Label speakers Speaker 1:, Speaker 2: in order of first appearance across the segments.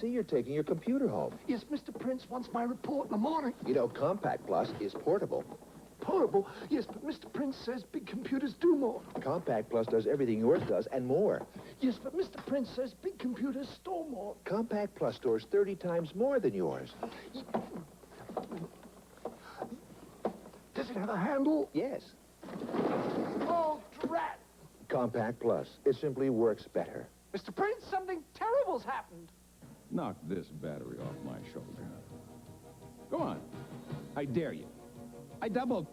Speaker 1: See, you're taking your computer home.
Speaker 2: Yes, Mr. Prince wants my report in the morning.
Speaker 1: You know, Compaq Plus is portable.
Speaker 2: Portable? Yes, but Mr. Prince says big computers do more.
Speaker 1: Compaq Plus does everything yours does and more.
Speaker 2: Yes, but Mr. Prince says big computers store more.
Speaker 1: Compaq Plus stores 30 times more than yours.
Speaker 2: Does it have a handle?
Speaker 1: Yes.
Speaker 2: Oh, drat!
Speaker 1: Compaq Plus. It simply works better.
Speaker 2: Mr. Prince, something terrible's happened.
Speaker 3: Knock this battery off my shoulder. Go on. I dare you. I double.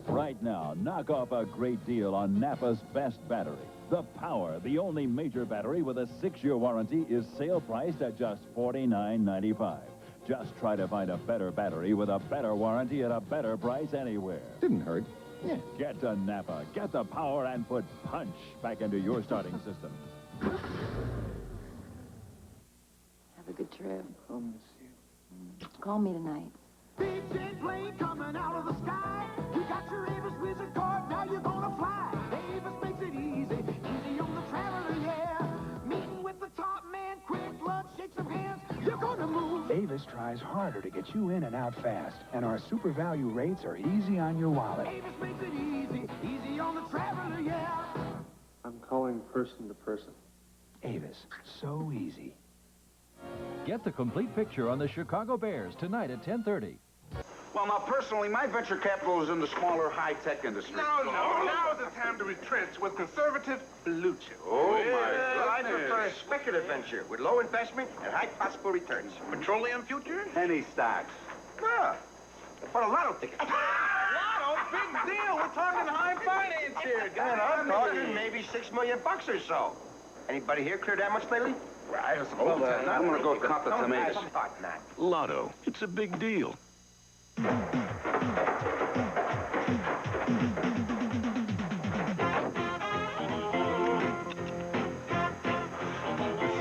Speaker 4: Right now, knock off a great deal on NAPA's best battery. The Power, the only major battery with a 6-year warranty, is sale priced at just $49.95. Just try to find a better battery with a better warranty at a better price anywhere.
Speaker 3: Didn't hurt.
Speaker 4: Yeah. Get to NAPA, get the power, and put punch back into your starting system.
Speaker 5: Have a good trip. Call me tonight.
Speaker 6: Big jet plane coming out of the sky. You got your Avis Wizard card, now you're gonna fly. Avis makes it easy, easy on the traveler, yeah. Meeting with the top man, quick lunch, shake some hands, you're gonna move.
Speaker 7: Avis tries harder to get you in and out fast, and our super value rates are easy on your wallet.
Speaker 6: Avis makes it easy, easy on the traveler, yeah.
Speaker 8: I'm calling person to person.
Speaker 7: Avis, so easy.
Speaker 4: Get the complete picture on the Chicago Bears tonight at 10:30.
Speaker 9: Well, now, personally, my venture capital is in the smaller high-tech industry.
Speaker 10: No, now is the time to retrench with conservative blue chip.
Speaker 9: Oh, my goodness.
Speaker 10: I prefer a speculative venture with low investment and high possible returns. Petroleum futures?
Speaker 9: Penny stocks.
Speaker 10: Yeah. For a lotto ticket. Lotto? Big deal. We're talking high finance here.
Speaker 9: And I'm talking
Speaker 10: maybe $6 million or so. Anybody here cleared that much lately?
Speaker 9: Well, I'm going to go cop the tomatoes.
Speaker 10: Lotto. It's a big deal.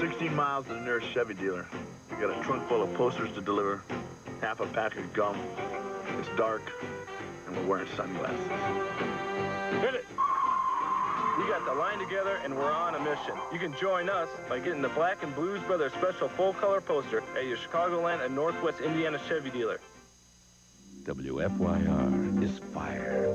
Speaker 11: 16 miles to the nearest Chevy dealer. We got a trunk full of posters to deliver, half a pack of gum. It's dark, and we're wearing sunglasses.
Speaker 8: Hit it! We got the line together, and we're on a mission. You can join us by getting the Black and Blues Brothers special full-color poster at your Chicagoland and Northwest Indiana Chevy dealer.
Speaker 12: WFYR is fire.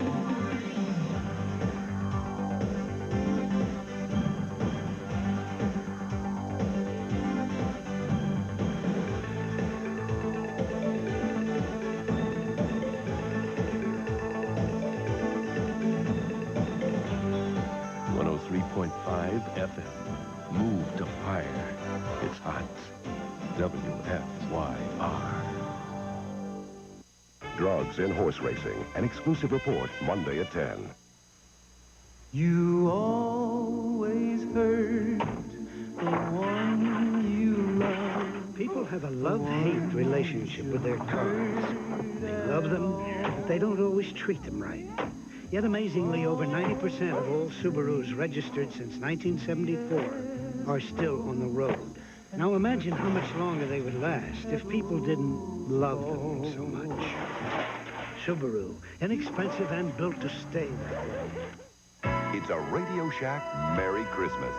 Speaker 12: FM. Move to fire. It's hot. WFYR.
Speaker 13: Drugs in horse racing. An exclusive report Monday at 10.
Speaker 14: You always hurt the one you love.
Speaker 15: People have a love-hate relationship with their cars. They love them, but they don't always treat them right. Yet amazingly, over 90% of all Subarus registered since 1974 are still on the road. Now imagine how much longer they would last if people didn't love them so much. Subaru, inexpensive and built to stay that way.
Speaker 13: It's a Radio Shack Merry Christmas.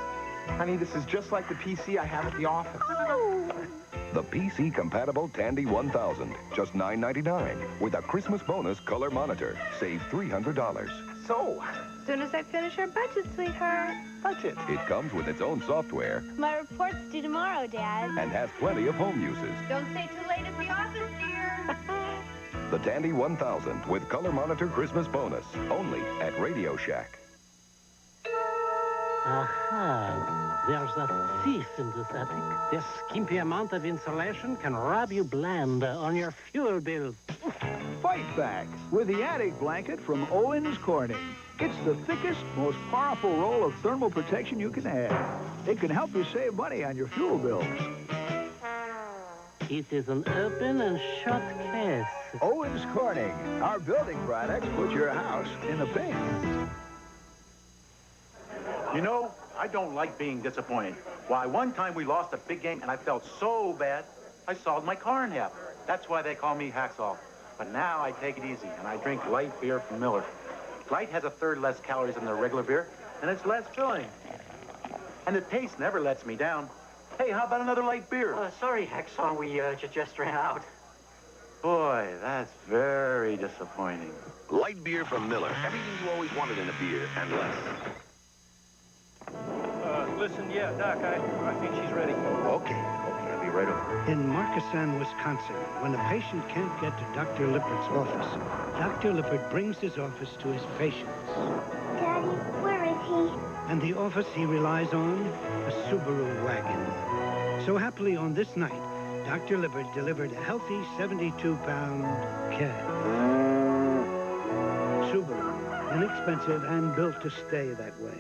Speaker 16: Honey, this is just like the PC I have at the office.
Speaker 13: The PC-compatible Tandy 1000, just $9.99, with a Christmas bonus color monitor. Save $300.
Speaker 16: So,
Speaker 17: as soon as I finish our budget, sweetheart.
Speaker 16: Budget?
Speaker 13: It comes with its own software.
Speaker 17: My report's due tomorrow, Dad.
Speaker 13: And has plenty of home uses.
Speaker 17: Don't stay too late at the office, dear.
Speaker 13: The Tandy 1000 with color monitor Christmas bonus. Only at Radio Shack.
Speaker 18: Aha, there's a thief in this attic. This skimpy amount of insulation can rob you blind on your fuel bill.
Speaker 19: Fight back with the attic blanket from Owens Corning. It's the thickest, most powerful roll of thermal protection you can have. It can help you save money on your fuel bills.
Speaker 18: It is an open and shut case.
Speaker 19: Owens Corning, our building products put your house in the pink.
Speaker 20: You know, I don't like being disappointed. Why, one time we lost a big game and I felt so bad, I sawed my car in half. That's why they call me Hacksaw. But now I take it easy and I drink light beer from Miller. Light has 1/3 less calories than the regular beer, and it's less filling. And the taste never lets me down. Hey, how about another light beer?
Speaker 18: Sorry, Hacksaw, we just ran out.
Speaker 20: Boy, that's very disappointing.
Speaker 13: Light beer from Miller. Everything you always wanted in a beer, and less.
Speaker 20: Listen, yeah, Doc, I think she's ready.
Speaker 13: Okay, I'll be right over.
Speaker 15: In Markesan, Wisconsin, when a patient can't get to Dr. Lippert's office, Dr. Lippert brings his office to his patients.
Speaker 17: Daddy, where is he?
Speaker 15: And the office he relies on, a Subaru wagon. So happily on this night, Dr. Lippert delivered a healthy 72-pound cab. Subaru, inexpensive and built to stay that way.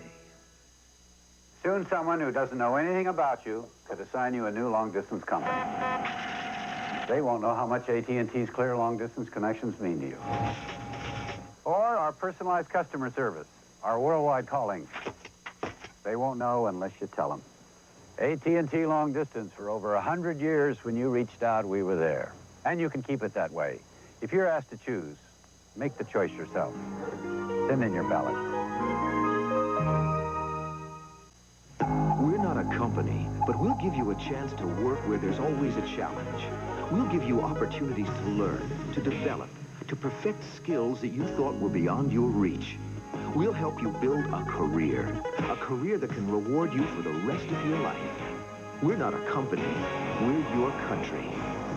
Speaker 21: Soon someone who doesn't know anything about you could assign you a new long-distance company. They won't know how much AT&T's clear long-distance connections mean to you. Or our personalized customer service, our worldwide calling. They won't know unless you tell them. AT&T long distance for over 100 years. When you reached out, we were there. And you can keep it that way. If you're asked to choose, make the choice yourself. Send in your ballot.
Speaker 22: We're not a company, but we'll give you a chance to work where there's always a challenge. We'll give you opportunities to learn, to develop, to perfect skills that you thought were beyond your reach. We'll help you build a career that can reward you for the rest of your life. We're not a company, we're your country.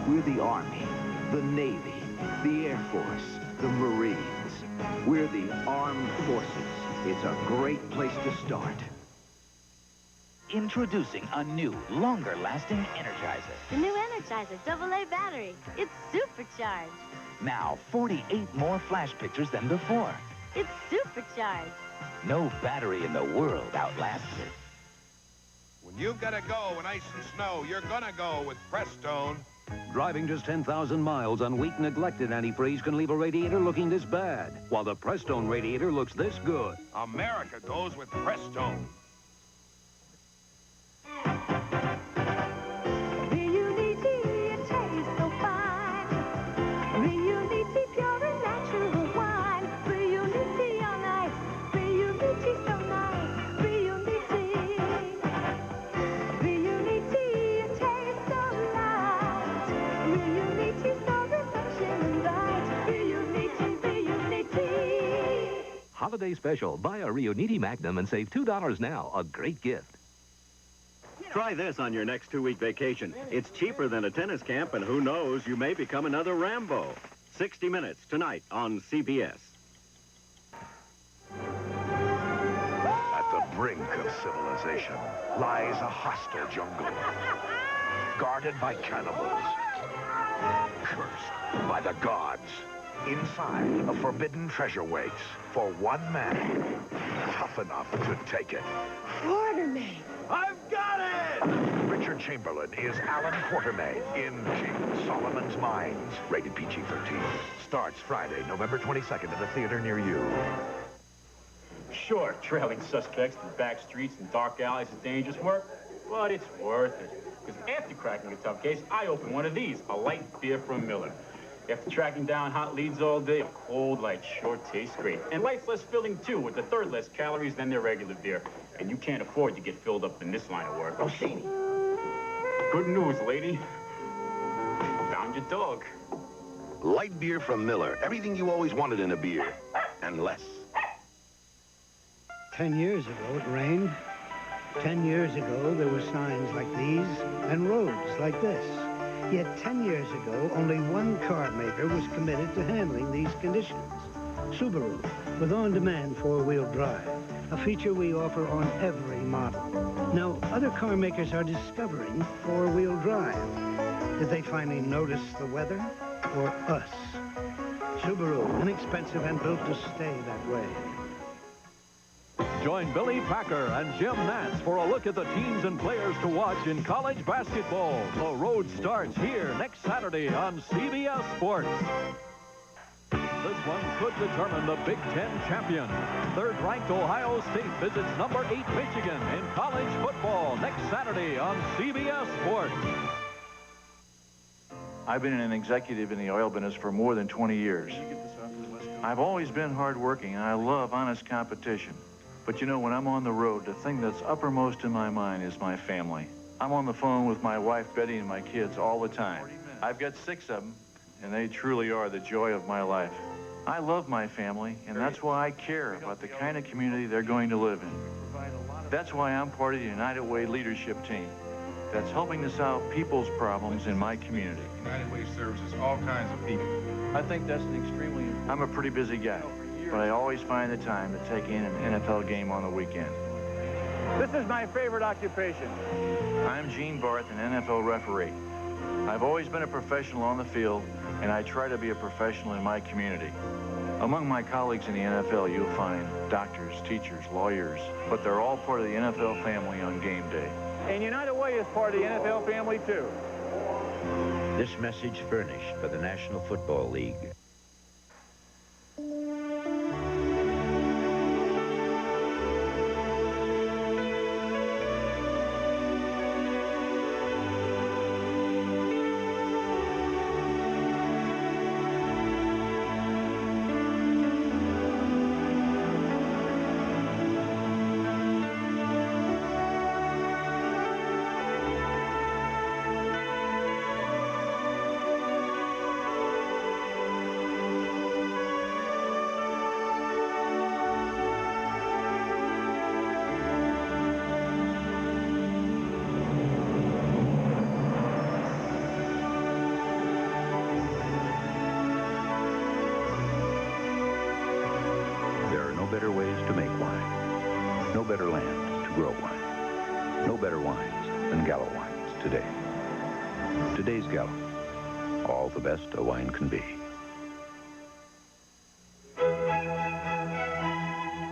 Speaker 22: We're the Army, the Navy, the Air Force, the Marines. We're the Armed Forces. It's a great place to start.
Speaker 23: Introducing a new, longer-lasting Energizer.
Speaker 17: The new Energizer AA battery. It's supercharged.
Speaker 23: Now, 48 more flash pictures than before.
Speaker 17: It's supercharged.
Speaker 23: No battery in the world outlasts it.
Speaker 24: When you've got to go in ice and snow, you're gonna go with Prestone.
Speaker 12: Driving just 10,000 miles on weak, neglected antifreeze can leave a radiator looking this bad, while the Prestone radiator looks this good.
Speaker 24: America goes with Prestone.
Speaker 12: Holiday special. Buy a Riunite Magnum and save $2 now. A great gift.
Speaker 25: Try this on your next 2-week vacation. It's cheaper than a tennis camp, and who knows, you may become another Rambo. 60 Minutes tonight on CBS.
Speaker 26: At the brink of civilization lies a hostile jungle, guarded by cannibals, cursed by the gods. Inside, a forbidden treasure waits for one man tough enough to take it.
Speaker 6: Quartermain!
Speaker 26: I've got it! Richard Chamberlain is Alan Quartermain in King Solomon's Mines. Rated PG-13. Starts Friday, November 22nd at a theater near you.
Speaker 27: Sure, trailing suspects through back streets and dark alleys is dangerous work, but it's worth it. Because after cracking a tough case, I opened one of these, a light beer from Miller. After tracking down hot leads all day, a cold light sure tastes great. And light's less filling, too, with a third less calories than their regular beer. And you can't afford to get filled up in this line of work. Oh, Shady. Good news, lady. Found your dog.
Speaker 13: Light beer from Miller. Everything you always wanted in a beer, and less.
Speaker 15: 10 years ago, it rained. 10 years ago, there were signs like these and roads like this. Yet 10 years ago, only one car maker was committed to handling these conditions. Subaru, with on-demand four-wheel drive, a feature we offer on every model. Now, other car makers are discovering four-wheel drive. Did they finally notice the weather, or us? Subaru, inexpensive and built to stay that way.
Speaker 4: Join Billy Packer and Jim Nance for a look at the teams and players to watch in college basketball. The road starts here next Saturday on CBS Sports. This one could determine the Big Ten champion. Third-ranked Ohio State visits number 8 Michigan in college football next Saturday on CBS Sports.
Speaker 28: I've been an executive in the oil business for more than 20 years. I've always been hardworking, and I love honest competition. But you know, when I'm on the road, the thing that's uppermost in my mind is my family. I'm on the phone with my wife, Betty, and my kids all the time. I've got 6 of them, and they truly are the joy of my life. I love my family, and that's why I care about the kind of community they're going to live in. That's why I'm part of the United Way leadership team that's helping to solve people's problems in my community.
Speaker 24: United Way services all kinds of people.
Speaker 28: I think that's an extremely... I'm a pretty busy guy, but I always find the time to take in an NFL game on the weekend.
Speaker 1: This is my favorite occupation.
Speaker 28: I'm Gene Barth, an NFL referee. I've always been a professional on the field, and I try to be a professional in my community. Among my colleagues in the NFL, you'll find doctors, teachers, lawyers, but they're all part of the NFL family on game day.
Speaker 1: And United Way is part of the NFL family, too.
Speaker 2: This message furnished by the National Football League. Better ways to make wine. No better land to grow wine. No better wines than Gallo wines today. Today's Gallo. All the best a wine can be.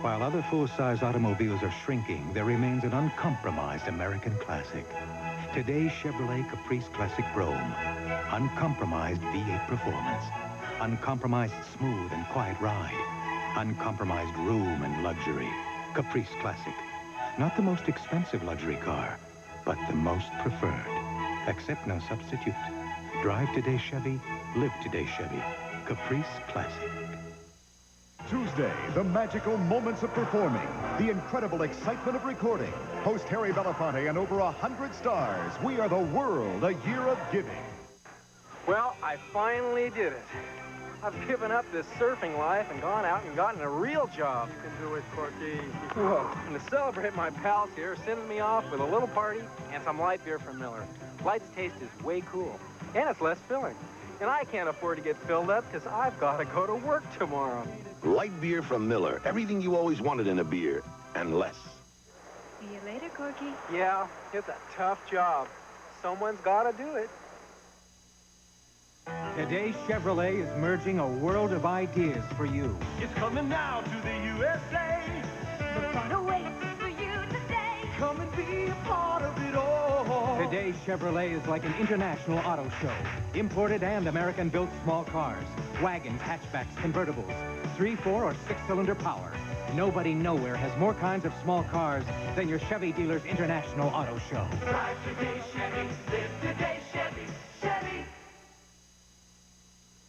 Speaker 3: While other full-size automobiles are shrinking, there remains an uncompromised American classic. Today's Chevrolet Caprice Classic Brougham. Uncompromised V8 performance. Uncompromised smooth and quiet ride. Uncompromised room and luxury. Caprice Classic. Not the most expensive luxury car, but the most preferred. Accept no substitute. Drive today's Chevy, live today's Chevy. Caprice Classic.
Speaker 5: Tuesday, the magical moments of performing, the incredible excitement of recording. Host Harry Belafonte and over 100 stars. We are the world, a year of giving.
Speaker 1: Well, I finally did it. I've given up this surfing life and gone out and gotten a real job. You can do it, Corky. Whoa. And to celebrate, my pals here sending me off with a little party and some light beer from Miller. Light's taste is way cool, and it's less filling. And I can't afford to get filled up because I've got to go to work tomorrow.
Speaker 7: Light beer from Miller. Everything you always wanted in a beer, and less.
Speaker 17: See you later, Corky.
Speaker 1: Yeah, it's a tough job. Someone's got to do it.
Speaker 9: Today, Chevrolet is merging a world of ideas for you.
Speaker 6: It's coming now to the USA.
Speaker 17: We're gonna wait for you today.
Speaker 6: Come and be a part of it all.
Speaker 9: Today, Chevrolet is like an international auto show. Imported and American-built small cars, wagons, hatchbacks, convertibles, 3-, 4-, or 6-cylinder power. Nobody nowhere has more kinds of small cars than your Chevy dealer's international auto show.
Speaker 6: Drive today, Chevy. Live today, Chevy. Chevy.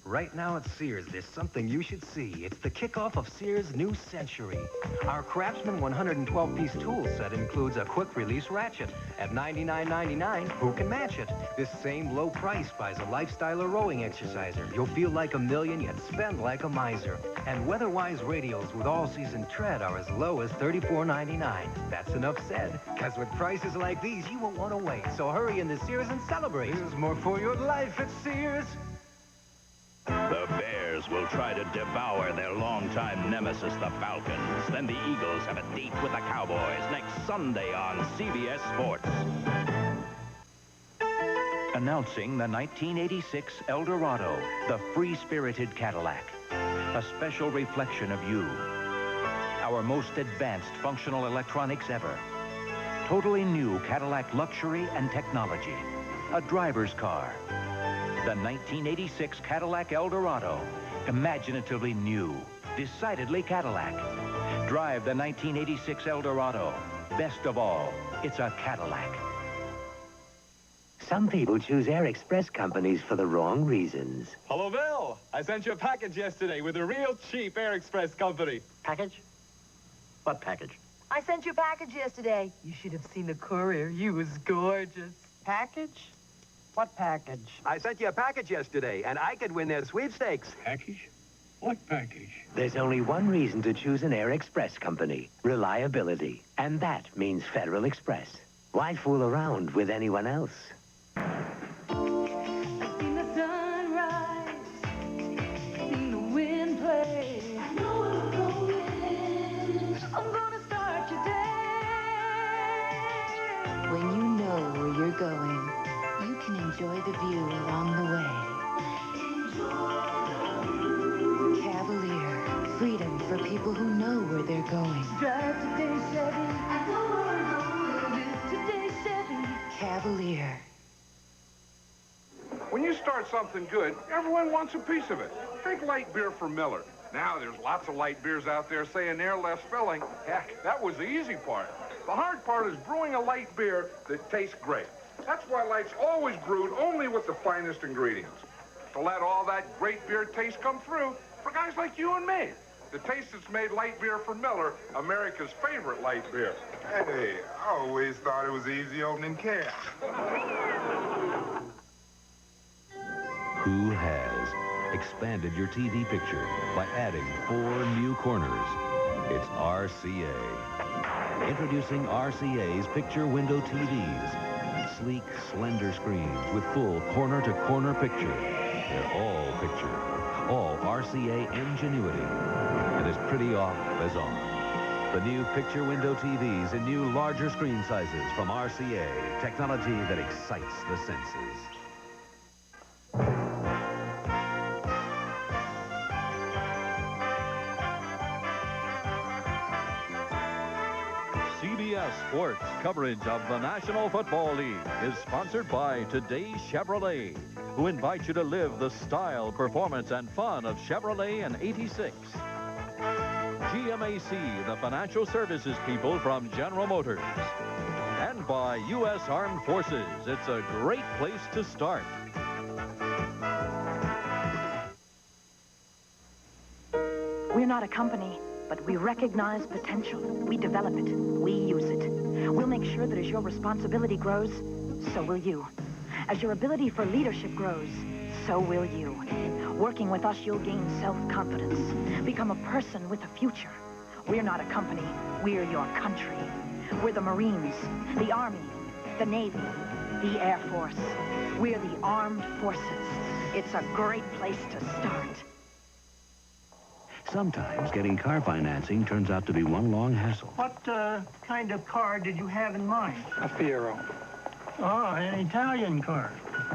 Speaker 10: Right now at Sears, there's something you should see. It's the kickoff of Sears' new century. Our Craftsman 112-piece tool set includes a quick-release ratchet. At $99.99, who can match it? This same low price buys a lifestyler rowing exerciser. You'll feel like a million, yet spend like a miser. And weather-wise radials with all-season tread are as low as $34.99. That's enough said, because with prices like these, you won't want to wait. So hurry into Sears and celebrate. There's more for your life at Sears.
Speaker 11: The Bears will try to devour their longtime nemesis, the Falcons. Then the Eagles have a date with the Cowboys next Sunday on CBS Sports.
Speaker 12: Announcing the 1986 Eldorado, the free-spirited Cadillac. A special reflection of you. Our most advanced functional electronics ever. Totally new Cadillac luxury and technology. A driver's car. The 1986 Cadillac Eldorado. Imaginatively new. Decidedly Cadillac. Drive the 1986 Eldorado. Best of all, it's a Cadillac.
Speaker 29: Some people choose Air Express companies for the wrong reasons.
Speaker 30: Hello, Bill. I sent you a package yesterday with a real cheap Air Express company.
Speaker 29: Package? What package?
Speaker 8: I sent you a package yesterday. You should have seen the courier. He was gorgeous.
Speaker 14: Package? What package?
Speaker 16: I sent you a package yesterday, and I could win their sweepstakes.
Speaker 18: Package? What package?
Speaker 29: There's only one reason to choose an Air Express company. Reliability. And that means Federal Express. Why fool around with anyone else?
Speaker 6: Seen the sunrise, seen the wind play. I know where I'm going. I'm gonna start your day.
Speaker 19: When you know where you're going, you can enjoy the view along the way. Cavalier, freedom for people who know where they're going.
Speaker 6: Drive today, Chevy. I know where I'm going. Live today, Chevy.
Speaker 19: Cavalier.
Speaker 24: When you start something good, everyone wants a piece of it. Take light beer from Miller. Now there's lots of light beers out there saying they're less filling. Heck, that was the easy part. The hard part is brewing a light beer that tastes great. That's why Light's always brewed only with the finest ingredients. To let all that great beer taste come through for guys like you and me. The taste that's made light beer from Miller America's favorite light beer.
Speaker 20: Hey, I always thought it was easy opening cans.
Speaker 21: Who has expanded your TV picture by adding 4 new corners? It's RCA. Introducing RCA's picture window TVs. Sleek, slender screens with full corner-to-corner picture. They're all picture, all RCA ingenuity, and as pretty off as on. The new picture window TVs in new larger screen sizes from RCA. Technology that excites the senses.
Speaker 22: CBS Sports coverage of the National Football League is sponsored by Today's Chevrolet, who invite you to live the style, performance, and fun of Chevrolet in '86. GMAC, the financial services people from General Motors. And by U.S. Armed Forces, it's a great place to start.
Speaker 23: We're not a company, but we recognize potential. We develop it. We use it. We'll make sure that as your responsibility grows, so will you. As your ability for leadership grows, so will you. Working with us, you'll gain self-confidence. Become a person with a future. We're not a company. We're your country. We're the Marines, the Army, the Navy, the Air Force. We're the armed forces. It's a great place to start.
Speaker 2: Sometimes getting car financing turns out to be one long hassle.
Speaker 25: What kind of car did you have in mind?
Speaker 1: A Fiero.
Speaker 25: Oh, an Italian car.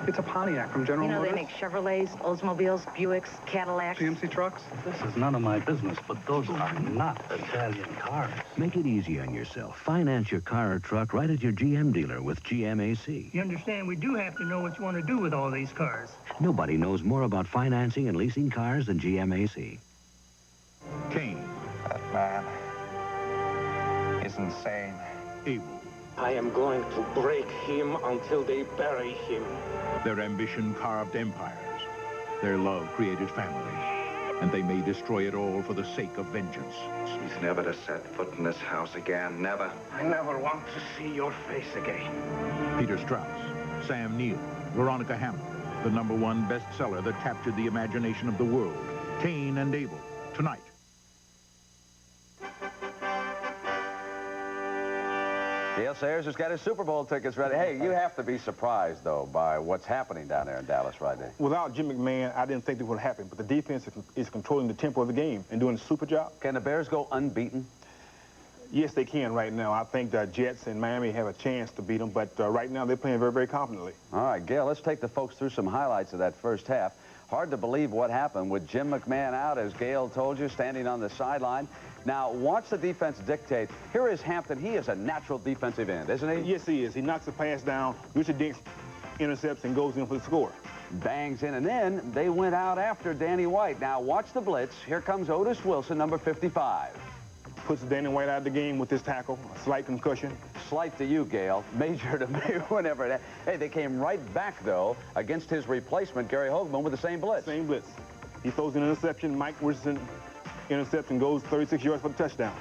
Speaker 1: It's a Pontiac from General Motors.
Speaker 23: They make Chevrolets, Oldsmobiles, Buicks, Cadillacs.
Speaker 1: GMC trucks.
Speaker 31: This is none of my business, but those are not Italian cars.
Speaker 2: Make it easy on yourself. Finance your car or truck right at your GM dealer with GMAC.
Speaker 25: You understand, we do have to know what you want to do with all these cars.
Speaker 2: Nobody knows more about financing and leasing cars than GMAC.
Speaker 20: Cain.
Speaker 32: That man is insane.
Speaker 20: Abel.
Speaker 33: I am going to break him until they bury him.
Speaker 20: Their ambition carved empires. Their love created families. And they may destroy it all for the sake of vengeance.
Speaker 32: He's never to set foot in this house again. Never.
Speaker 33: I never want to see your face again.
Speaker 20: Peter Strauss, Sam Neill, Veronica Hammond, the #1 bestseller that captured the imagination of the world. Cain and Abel, tonight.
Speaker 34: Gail Sayers has got his Super Bowl tickets ready. Hey, you have to be surprised, though, by what's happening down there in Dallas right now.
Speaker 35: Without Jim McMahon, I didn't think it would happen, but the defense is controlling the tempo of the game and doing a super job.
Speaker 34: Can the Bears go unbeaten?
Speaker 35: Yes, they can right now. I think the Jets and Miami have a chance to beat them, but right now they're playing very, very confidently.
Speaker 34: All right, Gail, let's take the folks through some highlights of that first half. Hard to believe what happened with Jim McMahon out, as Gail told you, standing on the sideline. Now, watch the defense dictate. Here is Hampton. He is a natural defensive end, isn't he?
Speaker 35: Yes, he is. He knocks the pass down. Richard Dix intercepts and goes in for the score.
Speaker 34: Bangs in, and then they went out after Danny White. Now, watch the blitz. Here comes Otis Wilson, number 55.
Speaker 35: Puts Danny White out of the game with this tackle. A slight concussion.
Speaker 34: Slight to you, Gail. Major to me, whenever. Hey, they came right back, though, against his replacement, Gary Hogeman, with the same blitz.
Speaker 35: Same blitz. He throws an interception. Mike Richardson intercepts and goes 36 yards for the touchdown.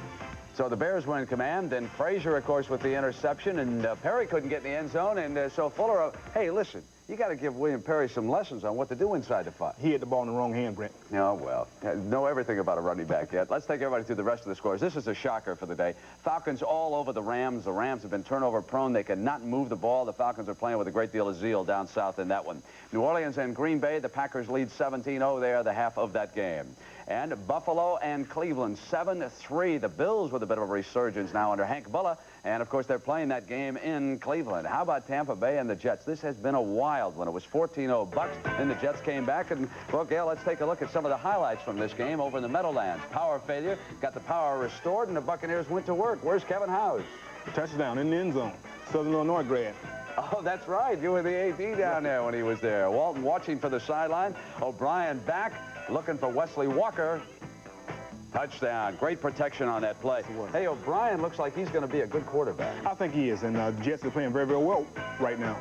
Speaker 34: So the Bears were in command, and Frazier, of course, with the interception, and Perry couldn't get in the end zone, and so Fuller, hey, listen, you got to give William Perry some lessons on what to do inside the 5.
Speaker 35: He hit the ball in the wrong hand, Brent.
Speaker 34: Oh, well, know everything about a running back yet. Let's take everybody through the rest of the scores. This is a shocker for the day. Falcons all over the Rams. The Rams have been turnover prone. They cannot move the ball. The Falcons are playing with a great deal of zeal down south in that one. New Orleans and Green Bay, the Packers lead 17-0 there, the half of that game. And Buffalo and Cleveland, 7-3. The Bills with a bit of a resurgence now under Hank Bulla. And, of course, they're playing that game in Cleveland. How about Tampa Bay and the Jets? This has been a wild one. It was 14-0 Bucks. Then the Jets came back. And, well, Gail, let's take a look at some of the highlights from this game over in the Meadowlands. Power failure, got the power restored, and the Buccaneers went to work. Where's Kevin Howes?
Speaker 35: Touchdown in the end zone. Southern Illinois grad.
Speaker 34: Oh, that's right. You were the AD down there when he was there. Walton watching for the sideline. O'Brien back, looking for Wesley Walker. Touchdown. Great protection on that play. Hey, O'Brien looks like he's going to be a good quarterback.
Speaker 35: I think he is, and the Jets are playing very, very well right now.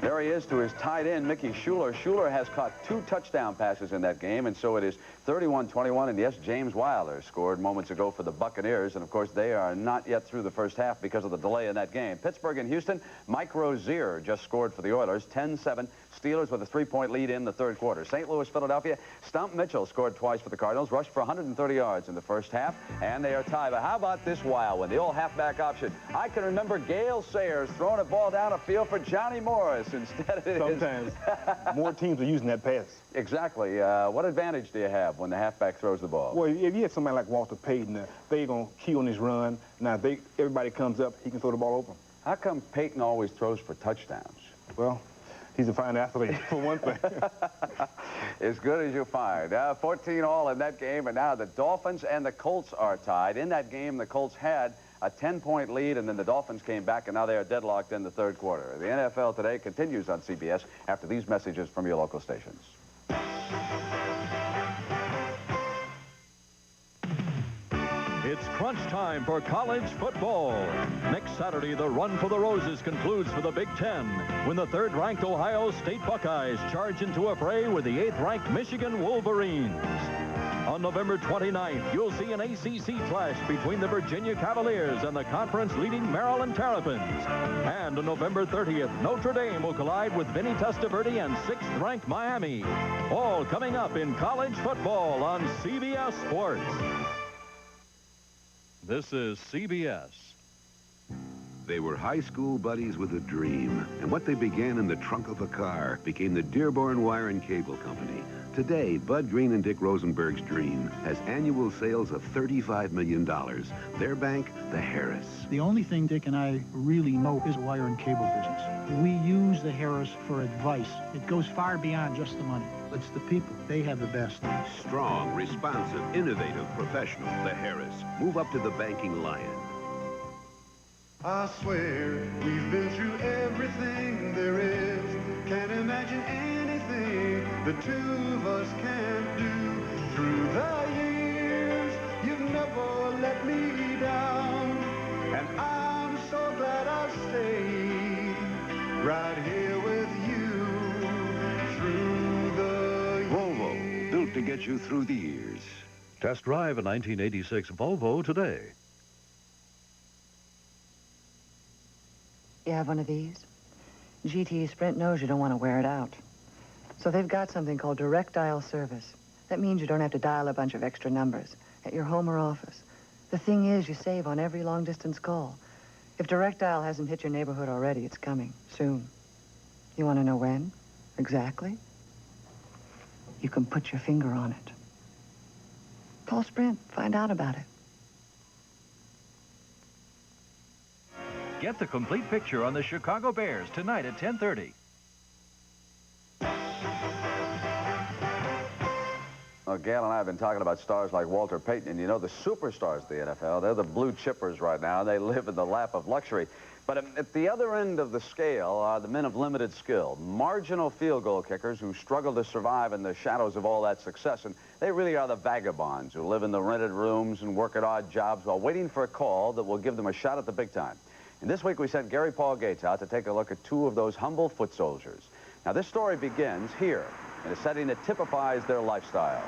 Speaker 34: There he is to his tight end, Mickey Schuler. Schuler has caught 2 touchdown passes in that game, and so it is 31-21. And yes, James Wilder scored moments ago for the Buccaneers, and of course they are not yet through the first half because of the delay in that game. Pittsburgh and Houston, Mike Rozier just scored for the Oilers, 10-7. Steelers with a 3-point lead in the third quarter. St. Louis, Philadelphia, Stump Mitchell scored twice for the Cardinals, rushed for 130 yards in the first half, and they are tied. But how about this wild one, the old halfback option? I can remember Gale Sayers throwing a ball down a field for Johnny Morris instead of
Speaker 35: Sometimes more teams are using that pass.
Speaker 34: Exactly. What advantage do you have when the halfback throws the ball?
Speaker 35: Well, if you have somebody like Walter Payton, they're going to key on his run. Now, if everybody comes up, he can throw the ball open.
Speaker 34: How come Payton always throws for touchdowns?
Speaker 35: Well, he's a fine athlete, for one thing.
Speaker 34: As good as you find. 14-all in that game, and now the Dolphins and the Colts are tied. In that game, the Colts had a 10-point lead, and then the Dolphins came back, and now they are deadlocked in the third quarter. The NFL Today continues on CBS after these messages from your local stations.
Speaker 22: It's crunch time for college football. Next Saturday, the Run for the Roses concludes for the Big Ten when the third-ranked Ohio State Buckeyes charge into a fray with the 8th-ranked Michigan Wolverines. On November 29th, you'll see an ACC clash between the Virginia Cavaliers and the conference-leading Maryland Terrapins. And on November 30th, Notre Dame will collide with Vinny Testaverde and 6th-ranked Miami. All coming up in college football on CBS Sports. This is CBS.
Speaker 3: They were high school buddies with a dream, and what they began in the trunk of a car became the Dearborn Wire and Cable Company. Today, Bud Green and Dick Rosenberg's dream has annual sales of $35 million. Their bank, the Harris.
Speaker 4: The only thing Dick and I really know is the wire and cable business. We use the Harris for advice. It goes far beyond just the money. It's the people. They have the best.
Speaker 3: Strong, responsive, innovative, professional, the Harris. Move up to the banking lion.
Speaker 6: I swear we've been through everything there is. Can't imagine anything the two of us can't do. Through the years, you've never let me down. And I'm so glad I've stayed right here with you through the years.
Speaker 3: Volvo, built to get you through the years.
Speaker 22: Test drive a 1986 Volvo today.
Speaker 5: You have one of these? GT Sprint knows you don't want to wear it out. So they've got something called direct dial service. That means you don't have to dial a bunch of extra numbers at your home or office. The thing is, you save on every long-distance call. If direct dial hasn't hit your neighborhood already, it's coming soon. You want to know when? Exactly? You can put your finger on it. Call Sprint. Find out about it.
Speaker 22: Get the complete picture on the Chicago Bears tonight at 10:30.
Speaker 34: Well, Gail and I have been talking about stars like Walter Payton, and you know the superstars of the NFL, they're the blue chippers right now. They live in the lap of luxury. But at the other end of the scale are the men of limited skill, marginal field goal kickers who struggle to survive in the shadows of all that success. And they really are the vagabonds who live in the rented rooms and work at odd jobs while waiting for a call that will give them a shot at the big time. And this week we sent Gary Paul Gates out to take a look at two of those humble foot soldiers. Now this story begins here in a setting that typifies their lifestyle.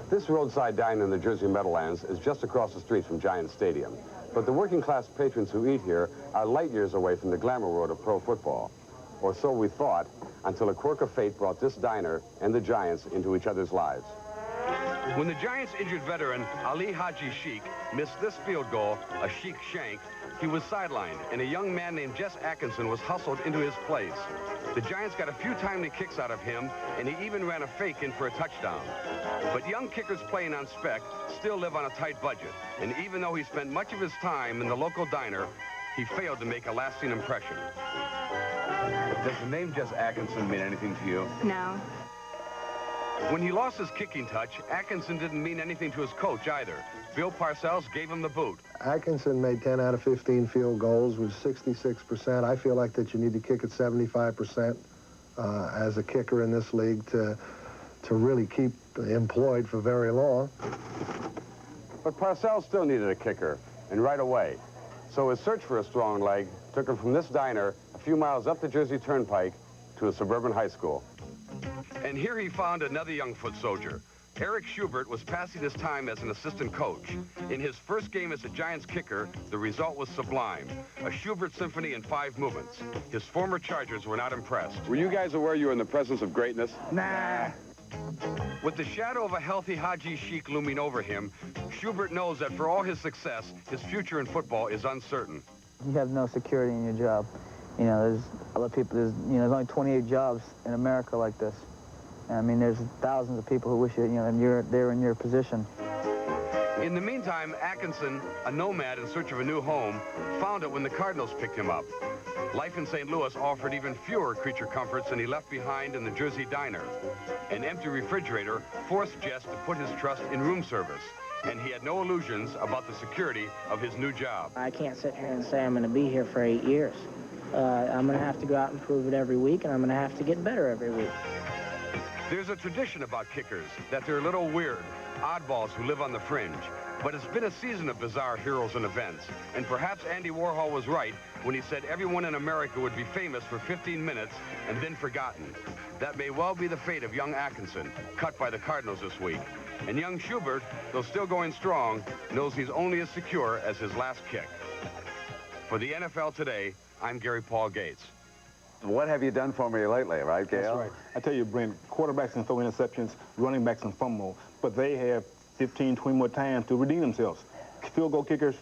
Speaker 7: This roadside dine in the Jersey Meadowlands is just across the street from Giants Stadium. But the working-class patrons who eat here are light years away from the glamour world of pro football. Or so we thought, until a quirk of fate brought this diner and the Giants into each other's lives.
Speaker 8: When the Giants' injured veteran, Ali Haji Sheik, missed this field goal, a Sheik shank, he was sidelined, and a young man named Jess Atkinson was hustled into his place. The Giants got a few timely kicks out of him, and he even ran a fake in for a touchdown. But young kickers playing on spec still live on a tight budget, and even though he spent much of his time in the local diner, he failed to make a lasting impression.
Speaker 34: Does the name Jess Atkinson mean anything to you?
Speaker 23: No.
Speaker 8: When he lost his kicking touch, Atkinson didn't mean anything to his coach either. Bill Parcells gave him the boot.
Speaker 9: Atkinson made 10 out of 15 field goals, was 66%. I feel like that you need to kick at 75% as a kicker in this league to really keep employed for very long.
Speaker 7: But Parcells still needed a kicker, and right away. So his search for a strong leg took him from this diner a few miles up the Jersey Turnpike to a suburban high school.
Speaker 8: And here he found another young foot soldier. Eric Schubert was passing his time as an assistant coach. In his first game as a Giants kicker, the result was sublime. A Schubert symphony in 5 movements. His former Chargers were not impressed.
Speaker 7: Were you guys aware you were in the presence of greatness?
Speaker 8: Nah. With the shadow of a healthy Haji Sheik looming over him, Schubert knows that for all his success, his future in football is uncertain.
Speaker 10: You have no security in your job. You know, there's other people, there's only 28 jobs in America like this. I mean, there's thousands of people who wish they're in your position.
Speaker 8: In the meantime, Atkinson, a nomad in search of a new home, found it when the Cardinals picked him up. Life in St. Louis offered even fewer creature comforts than he left behind in the Jersey diner. An empty refrigerator forced Jess to put his trust in room service, and he had no illusions about the security of his new job.
Speaker 11: I can't sit here and say I'm going to be here for 8 years. I'm going to have to go out and prove it every week, and I'm going to have to get better every week.
Speaker 8: There's a tradition about kickers, that they're a little weird, oddballs who live on the fringe. But it's been a season of bizarre heroes and events, and perhaps Andy Warhol was right when he said everyone in America would be famous for 15 minutes and then forgotten. That may well be the fate of young Atkinson, cut by the Cardinals this week. And young Schubert, though still going strong, knows he's only as secure as his last kick. For the NFL Today, I'm Gary Paul Gates.
Speaker 34: What have you done for me lately, right, Gail?
Speaker 35: That's right. I tell you, Brent, quarterbacks can throw interceptions, running backs can fumble, but they have 15, 20 more times to redeem themselves. Field goal kickers,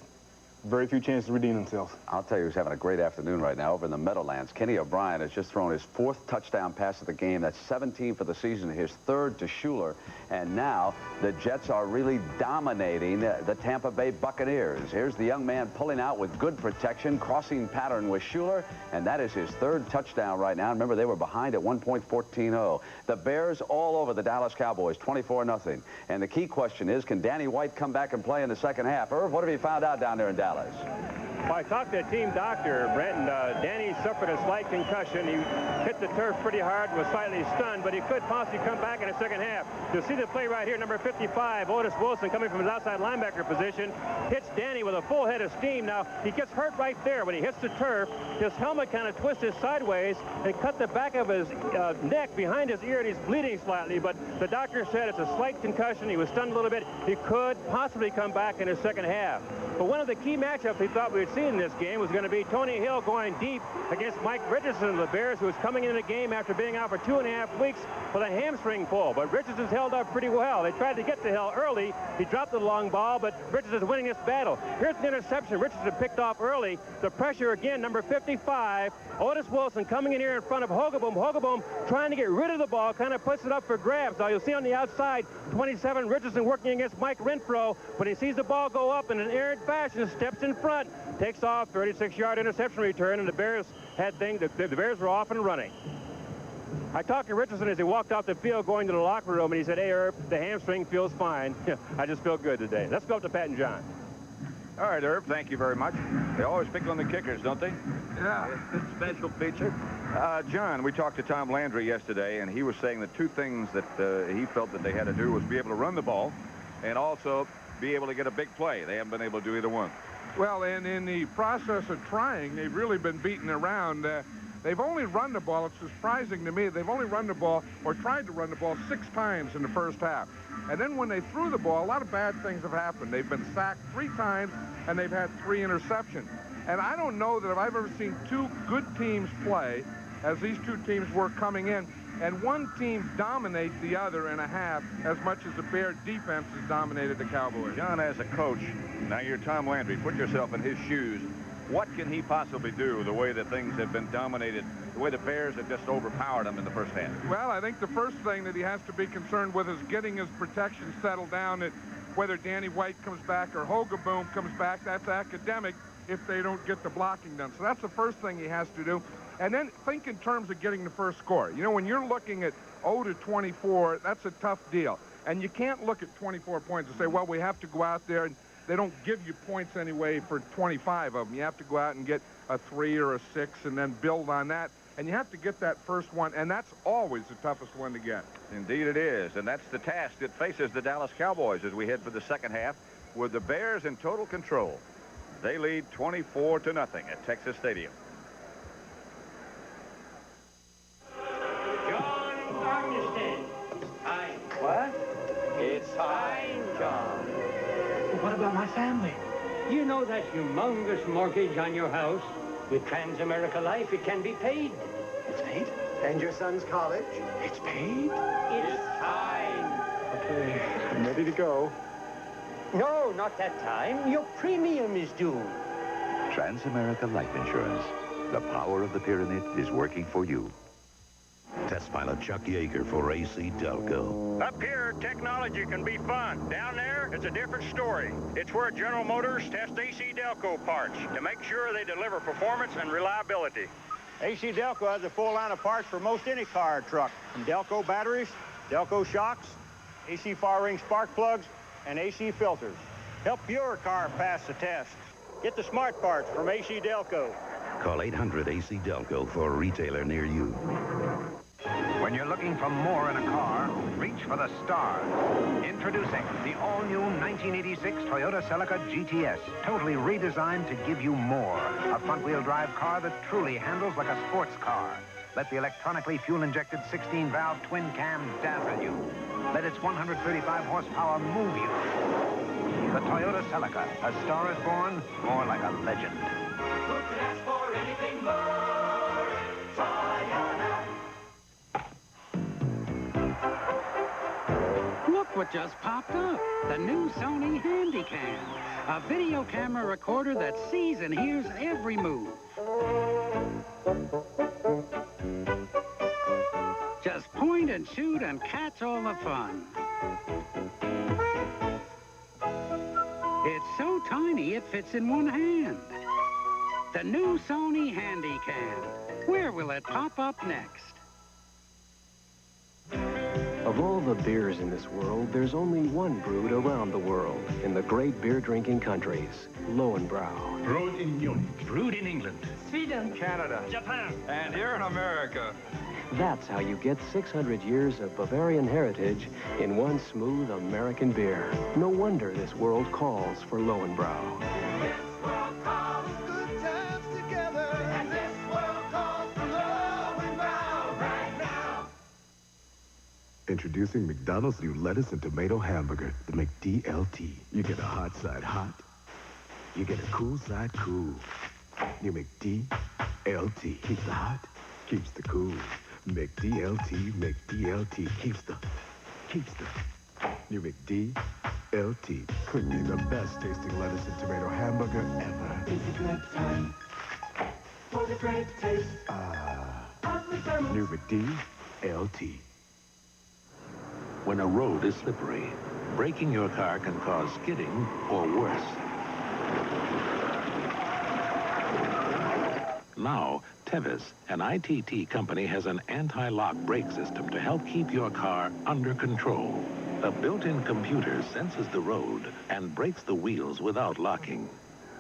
Speaker 35: very few chances to redeem themselves.
Speaker 34: I'll tell you who's having a great afternoon right now over in the Meadowlands. Kenny O'Brien has just thrown his 4th touchdown pass of the game. That's 17 for the season, his 3rd to Schuler. And now the Jets are really dominating the Tampa Bay Buccaneers. Here's the young man pulling out with good protection, crossing pattern with Schuler, and that is his 3rd touchdown right now. Remember, they were behind at 1 point, 14-0. The Bears all over the Dallas Cowboys, 24-0. And the key question is, can Danny White come back and play in the second half? Irv, what have you found out down there in Dallas?
Speaker 12: Well, I talked to a team doctor, Brent, and Danny suffered a slight concussion. He hit the turf pretty hard and was slightly stunned, but he could possibly come back in the second half. You'll see the play right here, number 55, Otis Wilson, coming from his outside linebacker position, hits Danny with a full head of steam. Now, he gets hurt right there. When he hits the turf, his helmet kind of twisted sideways and cut the back of his neck behind his ear, and he's bleeding slightly, but the doctor said it's a slight concussion. He was stunned a little bit. He could possibly come back in the second half. But one of the key matchups we thought we would see in this game was going to be Tony Hill going deep against Mike Richardson of the Bears, who was coming into the game after being out for 2.5 weeks with a hamstring pull. But Richardson's held up pretty well. They tried to get to Hill early. He dropped the long ball, but Richardson's winning this battle. Here's an interception. Richardson picked off early. The pressure again, number 55, Otis Wilson coming in here in front of Hogaboom. Hogaboom trying to get rid of the ball, kind of puts it up for grabs. Now you'll see on the outside, 27, Richardson working against Mike Renfro. When he sees the ball go up in an errant fashion, steps in front, takes off, 36-yard interception return, and the Bears had the Bears were off and running. I talked to Richardson as he walked off the field going to the locker room, and he said, "Hey, Herb, the hamstring feels fine. I just feel good today." Let's go up to Pat and John.
Speaker 20: All right, Herb, thank you very much. They always pick on the kickers, don't they?
Speaker 13: Yeah, special feature.
Speaker 20: John, we talked to Tom Landry yesterday, and he was saying that 2 things that he felt that they had to do was be able to run the ball and also be able to get a big play. They haven't been able to do either one.
Speaker 24: Well, and in the process of trying, they've really been beaten around. They've only run the ball, it's surprising to me, they've only run the ball or tried to run the ball 6 times in the first half. And then when they threw the ball, a lot of bad things have happened. They've been sacked 3 times, and they've had 3 interceptions. And I don't know that I've ever seen 2 good teams play as these 2 teams were coming in, and one team dominate the other in a half as much as the Bear defense has dominated the Cowboys.
Speaker 20: John, as a coach, now you're Tom Landry, put yourself in his shoes. What can he possibly do the way that things have been dominated, the way the Bears have just overpowered them in the first half?
Speaker 24: Well, I think the first thing that he has to be concerned with is getting his protection settled down. That whether Danny White comes back or Hogaboom comes back, that's academic if they don't get the blocking done. So that's the first thing he has to do. And then think in terms of getting the first score. You know, when you're looking at 0-24, that's a tough deal. And you can't look at 24 points and say, well, we have to go out there, and they don't give you points anyway for 25 of them. You have to go out and get a 3 or a 6 and then build on that. And you have to get that first one, and that's always the toughest one to get.
Speaker 20: Indeed it is, and that's the task that faces the Dallas Cowboys as we head for the second half with the Bears in total control. They lead 24-0 at Texas Stadium.
Speaker 1: What? It's time, John.
Speaker 11: What about my family?
Speaker 1: You know that humongous mortgage on your house? With Transamerica Life, it can be paid.
Speaker 11: It's paid?
Speaker 1: And your son's college?
Speaker 11: It's paid?
Speaker 1: It's time.
Speaker 11: Okay, I'm ready to go.
Speaker 1: No, not that time. Your premium is due.
Speaker 2: Transamerica Life Insurance. The power of the pyramid is working for you. Test pilot Chuck Yeager for AC Delco.
Speaker 12: Up here, technology can be fun. Down there, it's a different story. It's where General Motors tests AC Delco parts to make sure they deliver performance and reliability.
Speaker 14: AC Delco has a full line of parts for most any car or truck, from Delco batteries, Delco shocks, AC fire ring spark plugs, and AC filters. Help your car pass the test. Get the smart parts from AC Delco.
Speaker 2: Call 800 AC Delco for a retailer near you.
Speaker 15: When you're looking for more in a car, reach for the stars. Introducing the all-new 1986 Toyota Celica GTS, totally redesigned to give you more. A front-wheel drive car that truly handles like a sports car. Let the electronically fuel-injected 16-valve twin-cam dazzle you. Let its 135 horsepower move you. The Toyota Celica, A Star is Born, more like a legend.
Speaker 6: Who could ask for anything more? Toyota.
Speaker 16: Look what just popped up. The new Sony Handycam. A video camera recorder that sees and hears every move. Just point and shoot and catch all the fun. It's so tiny it fits in one hand. The new Sony Handycam. Where will it pop up next?
Speaker 17: Of all the beers in this world, there's only one brewed around the world in the great beer-drinking countries, Lowenbrau.
Speaker 18: Brewed in Munich. Brewed in England.
Speaker 17: Sweden.
Speaker 18: Canada.
Speaker 17: Japan.
Speaker 18: And here in America.
Speaker 17: That's how you get 600 years of Bavarian heritage in one smooth American beer. No wonder this world calls for Lowenbrau.
Speaker 6: This world calls good times together. And this world calls for Lowenbrau right now.
Speaker 19: Introducing McDonald's new lettuce and tomato hamburger, the McDLT. You get a hot side hot. You get a cool side cool. New McDLT. Keeps the hot, keeps the cool. McDLT, McDLT. Keeps the new McDLT. Could be the best tasting lettuce and tomato hamburger ever.
Speaker 6: It's a good time for the great taste of McDonald's.
Speaker 19: New McDLT.
Speaker 21: When a road is slippery, braking your car can cause skidding or worse. Now, Tevis, an ITT company, has an anti-lock brake system to help keep your car under control. A built-in computer senses the road and brakes the wheels without locking.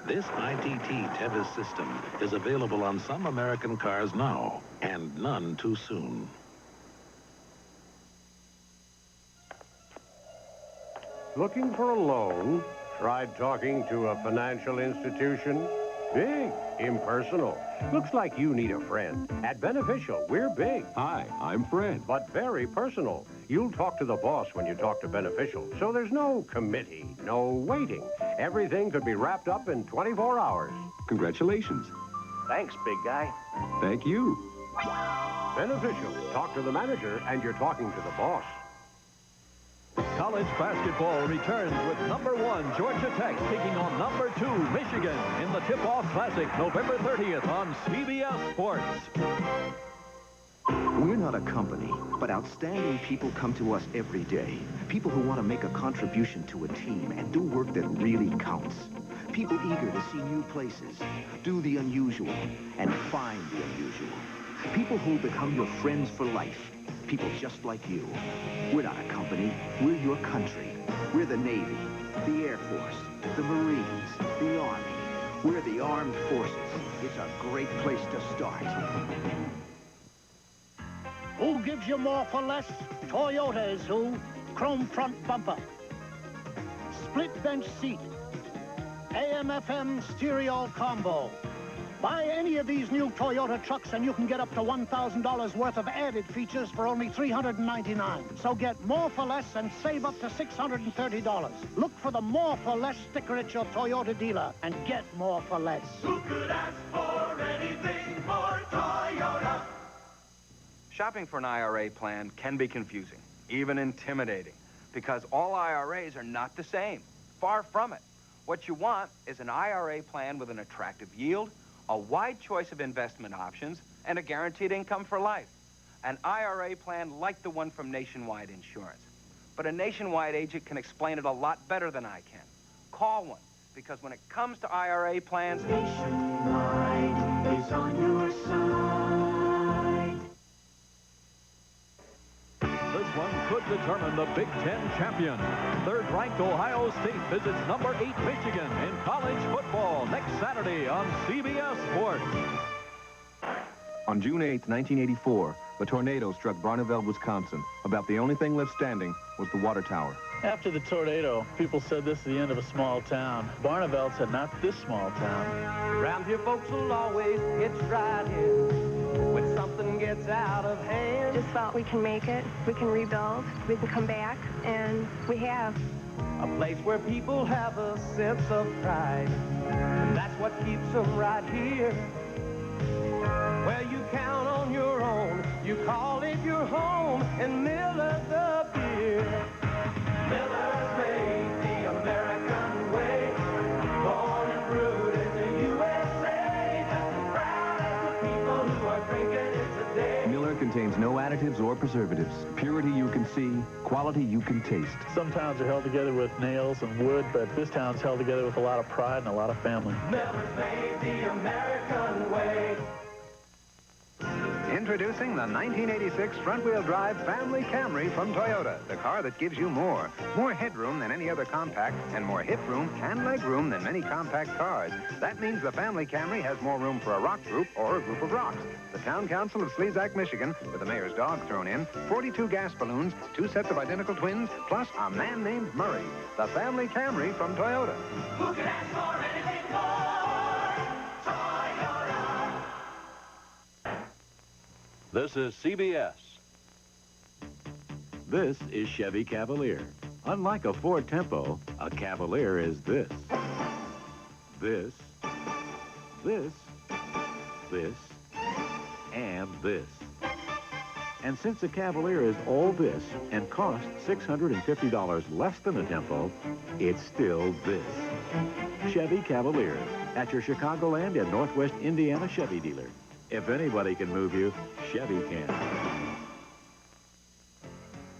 Speaker 21: This ITT Tevis system is available on some American cars now, and none too soon.
Speaker 25: Looking for a loan? Tried talking to a financial institution?
Speaker 3: Big, impersonal. Looks like you need a friend. At Beneficial, we're big.
Speaker 4: Hi, I'm Fred.
Speaker 3: But very personal. You'll talk to the boss when you talk to Beneficial, so there's no committee, no waiting. Everything could be wrapped up in 24 hours.
Speaker 4: Congratulations.
Speaker 3: Thanks, big guy.
Speaker 4: Thank you.
Speaker 3: Beneficial. Talk to the manager, and you're talking to the boss.
Speaker 5: College basketball returns with #1 Georgia Tech taking on #2 Michigan in the Tip-Off Classic November 30th on CBS Sports.
Speaker 9: We're not a company, but outstanding people come to us every day. People who want to make a contribution to a team and do work that really counts. People eager to see new places, do the unusual, and find the unusual. People who become your friends for life. People just like you. We're not a company. We're your country. We're the Navy, the Air Force, the Marines, the Army. We're the Armed Forces. It's a great place to start.
Speaker 22: Who gives you more for less? Toyota is who. Chrome front bumper. Split bench seat. AM/FM stereo combo. Buy any of these new Toyota trucks and you can get up to $1,000 worth of added features for only $399. So get more for less and save up to $630. Look for the More for Less sticker at your Toyota dealer and get more for less.
Speaker 6: Who could ask for anything more Toyota?
Speaker 23: Shopping for an IRA plan can be confusing, even intimidating, because all IRAs are not the same. Far from it. What you want is an IRA plan with an attractive yield, a wide choice of investment options, and a guaranteed income for life. An IRA plan like the one from Nationwide Insurance. But a Nationwide agent can explain it a lot better than I can. Call one, because when it comes to IRA plans,
Speaker 6: Nationwide is on your side.
Speaker 5: This one could determine the Big Ten champion. Third-ranked Ohio State visits #8 Michigan in college football next Saturday on CBS Sports.
Speaker 25: On June 8, 1984, the tornado struck Barneveld, Wisconsin. About the only thing left standing was the water tower.
Speaker 10: After the tornado, people said this is the end of a small town. Barneveld said not this small town.
Speaker 6: Around here folks will always hitch right in when something gets out of hand.
Speaker 26: Just thought we can make it, we can rebuild, we can come back, and we have.
Speaker 6: A place where people have a sense of pride, and that's what keeps them right here. Where you count on your own, you call it your home, and Miller the beer. Miller's made the American way, born and brewed in the USA, just as proud as the people who are drinking it today.
Speaker 25: Miller contains no additives or preservatives. Purity you can see, quality you can taste.
Speaker 10: Some towns are held together with nails and wood, but this town's held together with a lot of pride and a lot of family.
Speaker 6: Miller's made the American way.
Speaker 15: Introducing the 1986 front-wheel drive Family Camry from Toyota, the car that gives you more. More headroom than any other compact, and more hip room and leg room than many compact cars. That means the Family Camry has more room for a rock group or a group of rocks. The Town Council of Sleazak, Michigan, with the mayor's dog thrown in, 42 gas balloons, 2 sets of identical twins, plus a man named Murray. The Family Camry from Toyota.
Speaker 6: Who can ask for anything more?
Speaker 5: This is CBS. This is Chevy Cavalier. Unlike a Ford Tempo, a Cavalier is this. This, and this. And since a Cavalier is all this and costs $650 less than a Tempo, it's still this. Chevy Cavalier at your Chicagoland and Northwest Indiana Chevy dealer. If anybody can move you, Chevy can.